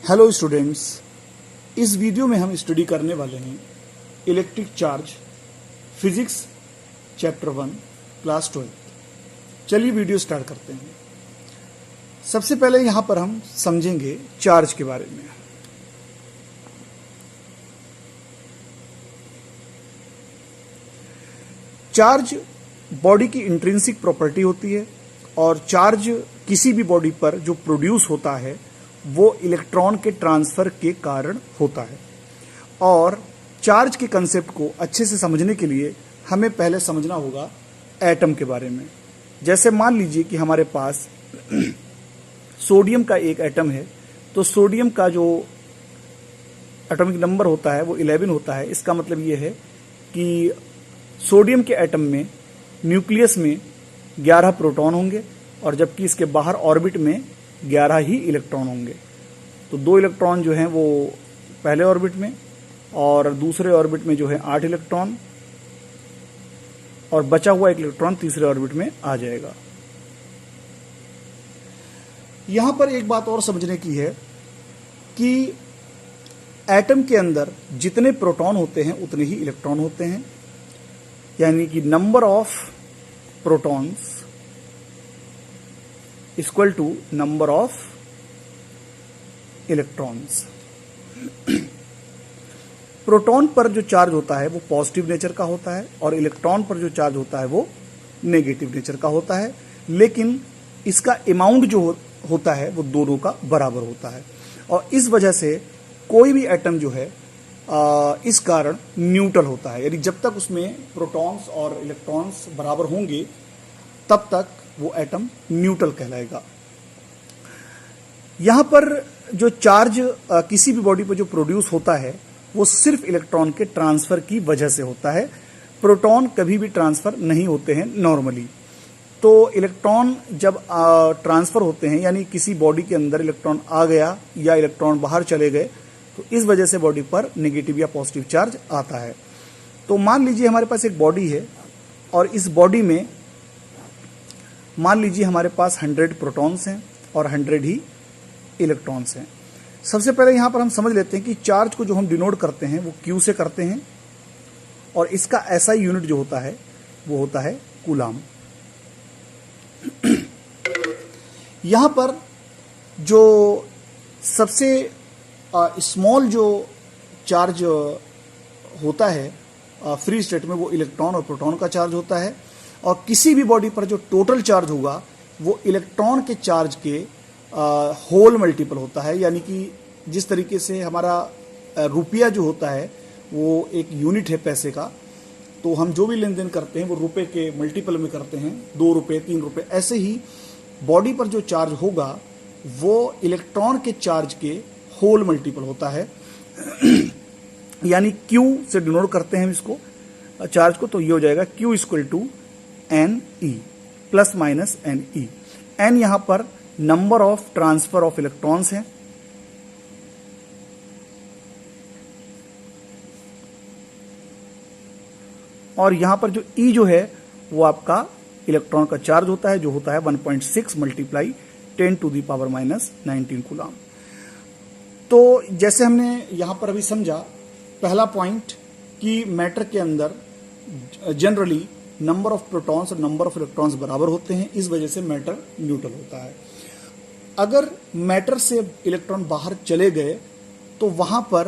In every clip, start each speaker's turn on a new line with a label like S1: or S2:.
S1: Hello students, इस video में हम स्टडी करने वाले हैं electric charge physics chapter 1 class 12। चलिए वीडियो स्टार्ट करते हैं। सबसे पहले यहां पर हम समझेंगे चार्ज के बारे में। चार्ज बॉडी की इंट्रिंसिक प्रॉपर्टी होती है और चार्ज किसी भी बॉडी पर जो प्रोड्यूस होता है वो इलेक्ट्रॉन के ट्रांसफर के कारण होता है। और चार्ज के कंसेप्ट को अच्छे से समझने के लिए हमें पहले समझना होगा एटम के बारे में। जैसे मान लीजिए कि हमारे पास सोडियम का एक एटम है, तो सोडियम का जो एटॉमिक नंबर होता है वो 11 होता है। इसका मतलब ये है कि सोडियम के एटम में न्यूक्लियस में 11 प्रोटॉन होंगे और जबकि इसके बाहर ऑर्बिट में 11 ही इलेक्ट्रॉन होंगे। तो 2 इलेक्ट्रॉन जो हैं वो पहले ऑर्बिट में और दूसरे ऑर्बिट में जो है 8 इलेक्ट्रॉन, और बचा हुआ 1 इलेक्ट्रॉन तीसरे ऑर्बिट में आ जाएगा। यहां पर एक बात और समझने की है कि एटम के अंदर जितने प्रोटॉन होते हैं उतने ही इलेक्ट्रॉन होते हैं, यानी कि number of protons equal to number of electrons. Proton पर जो चार्ज होता है वो पॉजिटिव नेचर का होता है और इलेक्ट्रॉन पर जो चार्ज होता है वो नेगेटिव नेचर का होता है, लेकिन इसका अमाउंट जो होता है वो दोनों का बराबर होता है। और इस वजह से कोई भी एटम जो है इस कारण न्यूट्रल होता है, यानी जब तक उसमें प्रोटॉन्स और इलेक्ट्रॉन्स बराबर होंगे तब तक वो एटम न्यूट्रल कहलाएगा। यहां पर जो चार्ज किसी भी बॉडी पर जो प्रोड्यूस होता है वो सिर्फ इलेक्ट्रॉन के ट्रांसफर की वजह से होता है। प्रोटॉन कभी भी ट्रांसफर नहीं होते हैं नॉर्मली। तो इलेक्ट्रॉन जब ट्रांसफर होते हैं, यानी किसी बॉडी के अंदर इलेक्ट्रॉन आ गया या इलेक्ट्रॉन बाहर चले गए, तो इस वजह से बॉडी पर नेगेटिव या पॉजिटिव चार्ज आता है। तो मान लीजिए हमारे पास एक बॉडी है और इस बॉडी में मान लीजिए हमारे पास 100 प्रोटॉन्स हैं और 100 ही इलेक्ट्रॉन्स हैं। सबसे पहले यहां पर हम समझ लेते हैं कि चार्ज को जो हम डिनोट करते हैं वो क्यू से करते हैं और इसका एसआई यूनिट जो होता है वो होता है कूलाम। यहां पर जो सबसे स्मॉल जो चार्ज होता है फ्री स्टेट में वो इलेक्ट्रॉन और प्रोटॉन का चार्ज होता है। और किसी भी बॉडी पर जो टोटल चार्ज होगा वो इलेक्ट्रॉन के चार्ज के होल मल्टीपल होता है, यानी कि जिस तरीके से हमारा रुपया जो होता है वो एक यूनिट है पैसे का, तो हम जो भी लेन देन करते हैं वो रुपए के मल्टीपल में करते हैं, 2 रुपए 3 रुपए। ऐसे ही बॉडी पर जो चार्ज होगा वो इलेक्ट्रॉन के चार्ज के होल मल्टीपल होता है, यानी Q से डिनोट करते हैं हम इसको चार्ज को। तो ये हो जाएगा Q equal to NE plus minus NE। N यहां पर number of transfer of electrons है और यहां पर जो E जो है वो आपका इलेक्ट्रॉन का चार्ज होता है, जो होता है 1.6 multiply 10 to the power minus 19 coulomb. तो जैसे हमने यहां पर अभी समझा पहला पॉइंट कि मैटर के अंदर जनरली नंबर ऑफ प्रोटॉन्स और नंबर ऑफ इलेक्ट्रॉन्स बराबर होते हैं, इस वजह से मैटर न्यूट्रल होता है। अगर मैटर से इलेक्ट्रॉन बाहर चले गए तो वहां पर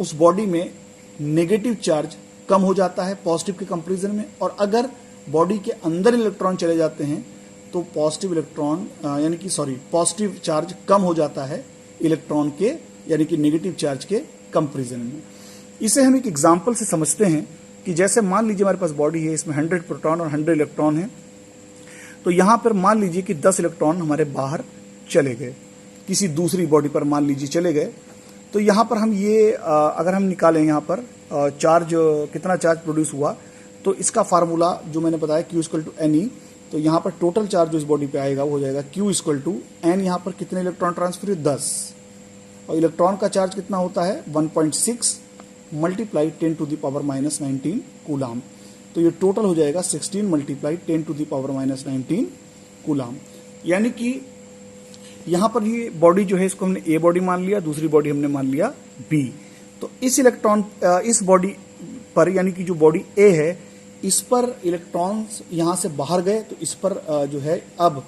S1: उस बॉडी में नेगेटिव चार्ज कम हो जाता है पॉजिटिव के कंपैरिजन में, और अगर बॉडी के अंदर इलेक्ट्रॉन चले जाते हैं तो पॉजिटिव चार्ज कम हो जाता है इलेक्ट्रॉन के, यानी कि नेगेटिव चार्ज के कंपैरिजन में। इसे हम एक एग्जांपल से समझते हैं कि जैसे मान लीजिए हमारे पास बॉडी है, इसमें 100 प्रोटॉन और 100 इलेक्ट्रॉन है। तो यहां पर मान लीजिए कि 10 इलेक्ट्रॉन हमारे बाहर चले गए, किसी दूसरी बॉडी पर मान लीजिए चले गए। तो यहां पर हम ये अगर हम निकालें यहां पर चार्ज, कितना चार्ज प्रोड्यूस हुआ, तो इसका फार्मूला जो मैंने बताया Q इक्वल टू NE। तो यहां पर टोटल चार्ज जो इस बॉडी पे आएगा वो हो जाएगा Q इक्वल टू N। यहां पर कितने इलेक्ट्रॉन ट्रांसफर हुए? 10। और इलेक्ट्रॉन का चार्ज कितना होता है? 1.6 multiply 10 to the power minus 19 coulomb. तो ये टोटल हो जाएगा 16 multiply 10 to the power minus 19 coulomb. यानी कि यहां पर ये बॉडी जो है इसको हमने ए बॉडी मान लिया, दूसरी बॉडी हमने मान लिया बी। तो इस इलेक्ट्रॉन इस बॉडी पर यानी कि जो बॉडी ए है इस पर इलेक्ट्रॉन्स यहां से बाहर गए, तो इस पर जो है अब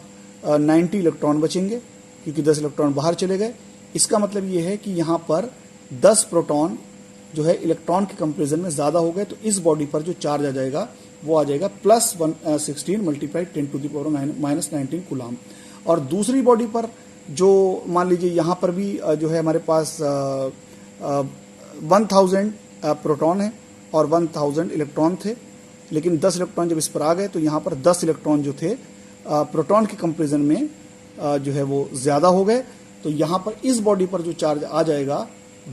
S1: 90 इलेक्ट्रॉन बचेंगे क्योंकि 10 इलेक्ट्रॉन बाहर चले गए। इसका मतलब ये है कि यहां पर 10 प्रोटॉन जो है इलेक्ट्रॉन के कंपेरिजन में ज्यादा हो गए, तो इस बॉडी पर जो चार्ज आ जाएगा वो आ जाएगा +16 मल्टीप्लाई 10⁻⁻19 कूलाम। और दूसरी बॉडी पर जो मान लीजिए यहां पर भी जो है हमारे पास 1000 प्रोटॉन है और 1000 इलेक्ट्रॉन थे, लेकिन 10 इलेक्ट्रॉन जब इस पर आ गए तो यहां पर 10 इलेक्ट्रॉन जो थे प्रोटॉन के कंपेरिजन में जो है वो ज्यादा हो गए। तो यहां पर इस बॉडी पर जो चार्ज आ जाएगा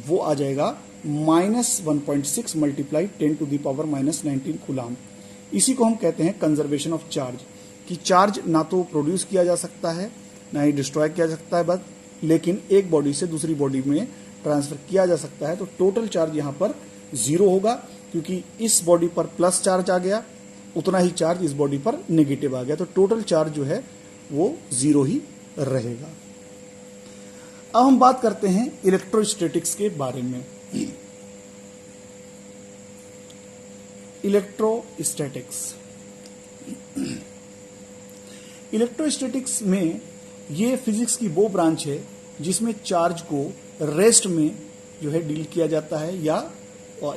S1: वो आ जाएगा -1.6 मल्टीप्लाई 10⁻⁻19 कूलाम। इसी को हम कहते हैं कंजर्वेशन ऑफ चार्ज, कि चार्ज ना तो प्रोड्यूस किया जा सकता है ना ही डिस्ट्रॉय किया जा सकता है बस, लेकिन एक बॉडी से दूसरी बॉडी में ट्रांसफर किया जा सकता है। तो टोटल चार्ज यहाँ पर 0 होगा, क्योंकि इस बॉडी पर प्लस चार्ज आ गया, उतना ही चार्ज इस बॉडी पर नेगेटिव आ गया, तो टोटल चार्ज जो है वो 0 ही रहेगा। अब हम बात करते हैं इलेक्ट्रोस्टैटिक्स के बारे में। इलेक्ट्रोस्टैटिक्स इलेक्ट्रोस्टैटिक्स में ये फिजिक्स की वो ब्रांच है जिसमें चार्ज को रेस्ट में जो है डील किया जाता है या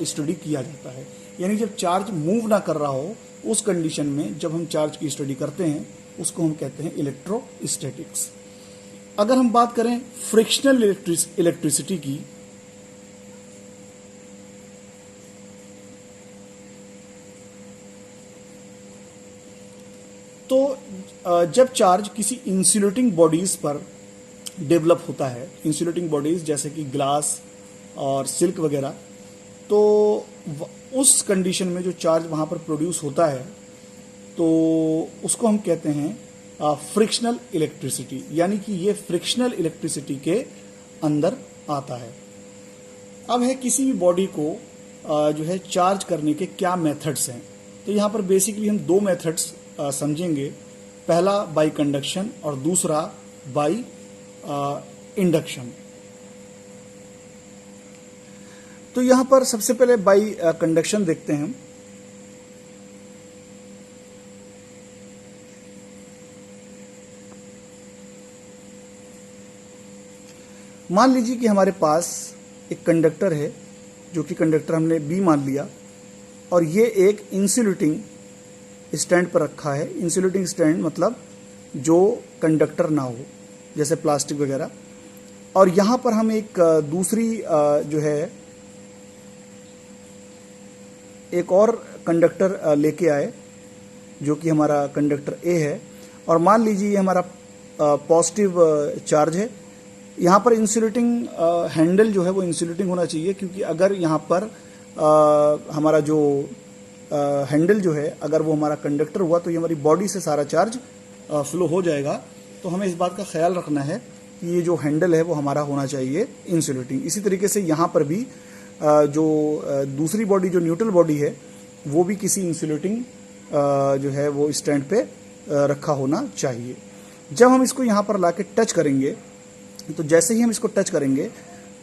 S1: स्टडी किया जाता है। यानी जब चार्ज मूव ना कर रहा हो उस कंडीशन में जब हम चार्ज की स्टडी करते हैं उसको हम कहते हैं इलेक्ट्रोस्टैटिक्स। अगर हम बात करें फ्रिक्शनल इलेक्ट्रिसिटी की, तो जब चार्ज किसी इंसुलेटिंग बॉडीज पर डेवलप होता है, इंसुलेटिंग बॉडीज जैसे कि ग्लास और सिल्क वगैरह, तो उस कंडीशन में जो चार्ज वहां पर प्रोड्यूस होता है तो उसको हम कहते हैं फ्रिक्शनल इलेक्ट्रिसिटी, यानी कि ये फ्रिक्शनल इलेक्ट्रिसिटी के अंदर आता है। अब है किसी भी बॉडी को जो है चार्ज करने के क्या मेथड्स हैं, तो यहाँ पर बेसिकली हम 2 मेथड्स समझेंगे। पहला बाई कंडक्शन और दूसरा बाई इंडक्शन। तो यहां पर सबसे पहले बाई कंडक्शन देखते हैं। मान लीजिए कि हमारे पास एक कंडक्टर है, जो कि कंडक्टर हमने बी मान लिया, और ये एक इंसुलेटिंग स्टैंड पर रखा है। इंसुलेटिंग स्टैंड मतलब जो कंडक्टर ना हो, जैसे प्लास्टिक वगैरह। और यहां पर हम एक दूसरी जो है एक और कंडक्टर लेके आए, जो कि हमारा कंडक्टर ए है, और मान लीजिए ये हमारा पॉजिटिव चार्ज है। यहाँ पर इंसुलेटिंग हैंडल जो है वो इंसुलेटिंग होना चाहिए, क्योंकि अगर यहाँ पर हमारा जो हैंडल जो है अगर वो हमारा कंडक्टर हुआ तो ये हमारी बॉडी से सारा चार्ज फ्लो हो जाएगा। तो हमें इस बात का ख्याल रखना है कि ये जो हैंडल है वो हमारा होना चाहिए इंसुलेटिंग। इसी तरीके से यहाँ पर भी जो दूसरी बॉडी जो न्यूट्रल बॉडी है वो भी किसी इंसुलेटिंग जो है वो स्टैंड पे रखा होना चाहिए। जब हम इसको यहाँ पर लाके टच करेंगे, तो जैसे ही हम इसको टच करेंगे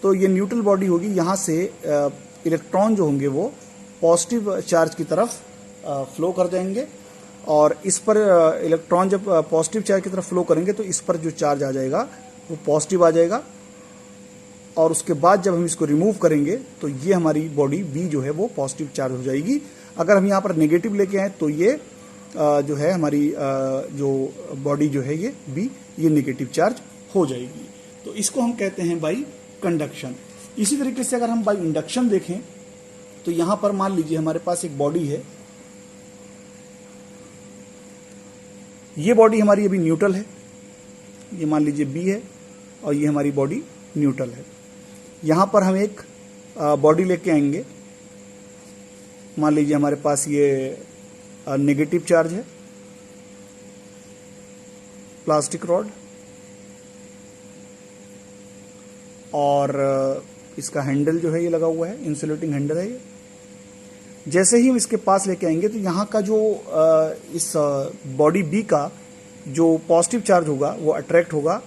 S1: तो ये न्यूट्रल बॉडी होगी, यहाँ से इलेक्ट्रॉन जो होंगे वो पॉजिटिव चार्ज की तरफ फ्लो कर जाएंगे, और इस पर इलेक्ट्रॉन जब पॉजिटिव चार्ज की तरफ फ्लो करेंगे तो इस पर जो चार्ज आ जाएगा वो पॉजिटिव आ जाएगा, और उसके बाद जब हम इसको रिमूव करेंगे तो ये हमारी बॉडी बी जो है वो पॉजिटिव चार्ज हो जाएगी। अगर हम यहाँ पर नेगेटिव लेके आए तो ये जो है हमारी जो बॉडी जो है ये बी ये नेगेटिव चार्ज हो जाएगी। तो इसको हम कहते हैं बाई कंडक्शन। इसी तरीके से अगर हम बाई इंडक्शन देखें तो यहाँ पर मान लीजिए हमारे पास एक बॉडी है, ये बॉडी हमारी अभी न्यूट्रल है, ये मान लीजिए बी है, और ये हमारी बॉडी न्यूट्रल है। यहाँ पर हम एक बॉडी लेके आएंगे, मान लीजिए हमारे पास ये नेगेटिव चार्ज है, प्लास्टिक रॉड, और इसका हैंडल जो है ये लगा हुआ है, इंसुलेटिंग हैंडल है ये। जैसे ही हम इसके पास लेके आएंगे तो यहाँ का जो इस बॉडी बी का जो पॉजिटिव चार्ज होगा वो अट्रैक्ट होगा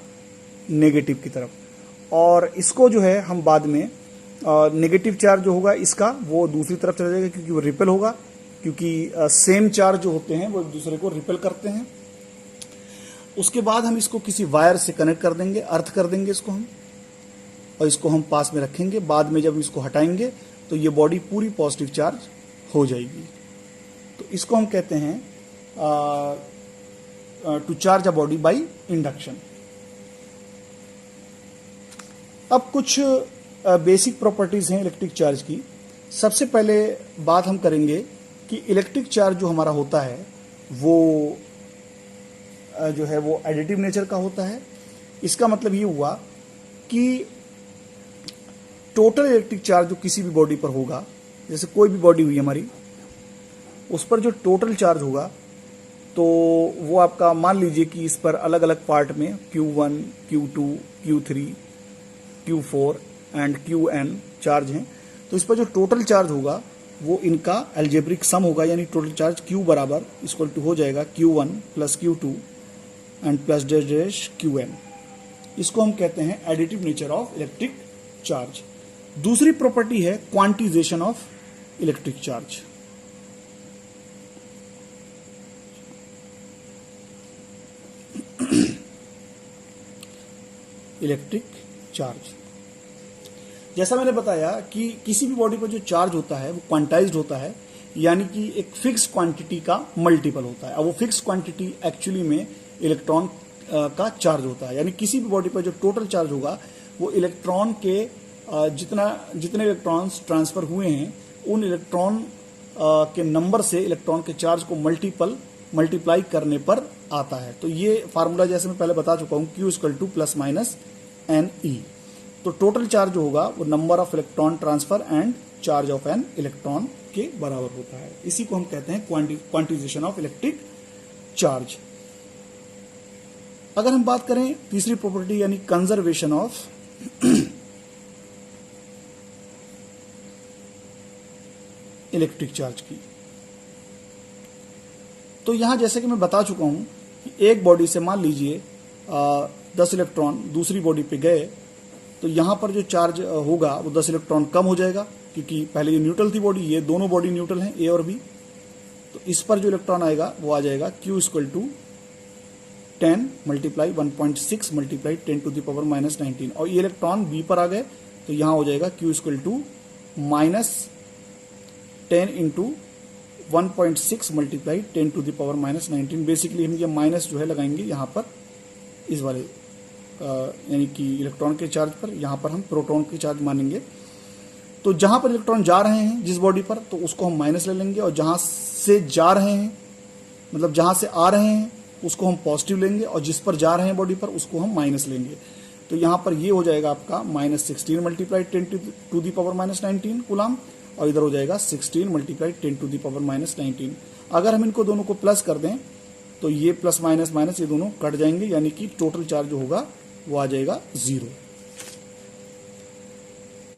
S1: नेगेटिव की तरफ, और इसको जो है हम बाद में नेगेटिव चार्ज जो होगा इसका वो दूसरी तरफ चला जाएगा, क्योंकि वो रिपेल होगा, क्योंकि सेम चार्ज जो होते हैं वो एक दूसरे को रिपेल करते हैं। उसके बाद हम इसको किसी वायर से कनेक्ट कर देंगे, अर्थ कर देंगे इसको हम, और इसको हम पास में रखेंगे। बाद में जब हम इसको हटाएंगे तो ये बॉडी पूरी पॉजिटिव चार्ज हो जाएगी। तो इसको हम कहते हैं to charge a body by induction. अब कुछ बेसिक प्रॉपर्टीज हैं इलेक्ट्रिक चार्ज की। सबसे पहले बात हम करेंगे कि इलेक्ट्रिक चार्ज जो हमारा होता है वो जो है वो एडिटिव नेचर का होता है। इसका मतलब ये हुआ कि टोटल इलेक्ट्रिक चार्ज जो किसी भी बॉडी पर होगा, जैसे कोई भी बॉडी हुई हमारी, उस पर जो टोटल चार्ज होगा तो वो आपका मान लीजिए कि इस पर अलग अलग पार्ट में Q1, Q2, Q3, Q4 and Qn charge हैं। तो इस पर जो टोटल चार्ज होगा वो इनका एल्जेब्रिक सम होगा, यानी टोटल चार्ज Q बराबर इक्वल टू हो जाएगा Q1 plus Q2 and plus dash dash Qn। इसको हम कहते हैं additive nature of electric charge. दूसरी प्रॉपर्टी है quantisation of electric charge. Electric charge, जैसा मैंने बताया कि किसी भी बॉडी पर जो चार्ज होता है वो क्वांटाइज्ड होता है, यानी कि एक फिक्स क्वांटिटी का मल्टीपल होता है। अब वो फिक्स क्वांटिटी एक्चुअली में इलेक्ट्रॉन का चार्ज होता है, यानी किसी भी बॉडी पर जो टोटल चार्ज होगा वो इलेक्ट्रॉन के जितने इलेक्ट्रॉन्स ट्रांसफर हुए हैं उन इलेक्ट्रॉन के नंबर से इलेक्ट्रॉन के चार्ज को मल्टीप्लाई करने पर आता है। तो ये फार्मूला जैसे मैं पहले बता चुका हूं, Q equal two plus minus NE। तो टोटल चार्ज जो होगा वो number of electron transfer and charge of an electron के बराबर होता है। इसी को हम कहते हैं क्वांटिजेशन ऑफ इलेक्ट्रिक चार्ज। अगर हम बात करें तीसरी प्रॉपर्टी यानी कंजर्वेशन ऑफ इलेक्ट्रिक चार्ज की, तो यहां जैसे कि मैं बता चुका हूं कि एक बॉडी से मान लीजिए 10 इलेक्ट्रॉन दूसरी बॉडी पे गए, तो यहां पर जो चार्ज होगा वो 10 इलेक्ट्रॉन कम हो जाएगा, क्योंकि पहले ये न्यूट्रल थी बॉडी, ये दोनों बॉडी न्यूट्रल हैं A और B। तो इस पर जो इलेक्ट्रॉन आएगा वो आ जाएगा Q equal to 10 multiply 1.6 multiply 10 to the power minus 19। और ये इलेक्ट्रॉन B पर आ गए तो यहां हो जाएगा Q equal to minus 10 into 1.6 multiply 10 to the power minus 19। Basically हम ये माइनस जो है लगाएंगे यहाँ पर इस वाले यानी कि इलेक्ट्रॉन के चार्ज पर, यहाँ पर हम प्रोटॉन के चार्ज मानेंगे। तो जहां पर इलेक्ट्रॉन जा रहे हैं जिस बॉडी पर, तो उसको हम माइनस ले लेंगे, और जहां से जा रहे हैं मतलब जहां से आ रहे हैं उसको हम पॉजिटिव लेंगे, और जिस पर जा रहे हैं बॉडी पर उसको हम माइनस लेंगे। तो यहाँ पर ये हो जाएगा आपका minus 16 multiply 10 to the power minus 19 coulomb, और इधर हो जाएगा 16 multiply 10 to the power minus 19। अगर हम इनको दोनों को प्लस कर दें तो ये प्लस माइनस माइनस ये दोनों कट जाएंगे, यानी कि टोटल चार्ज जो होगा वो आ जाएगा 0।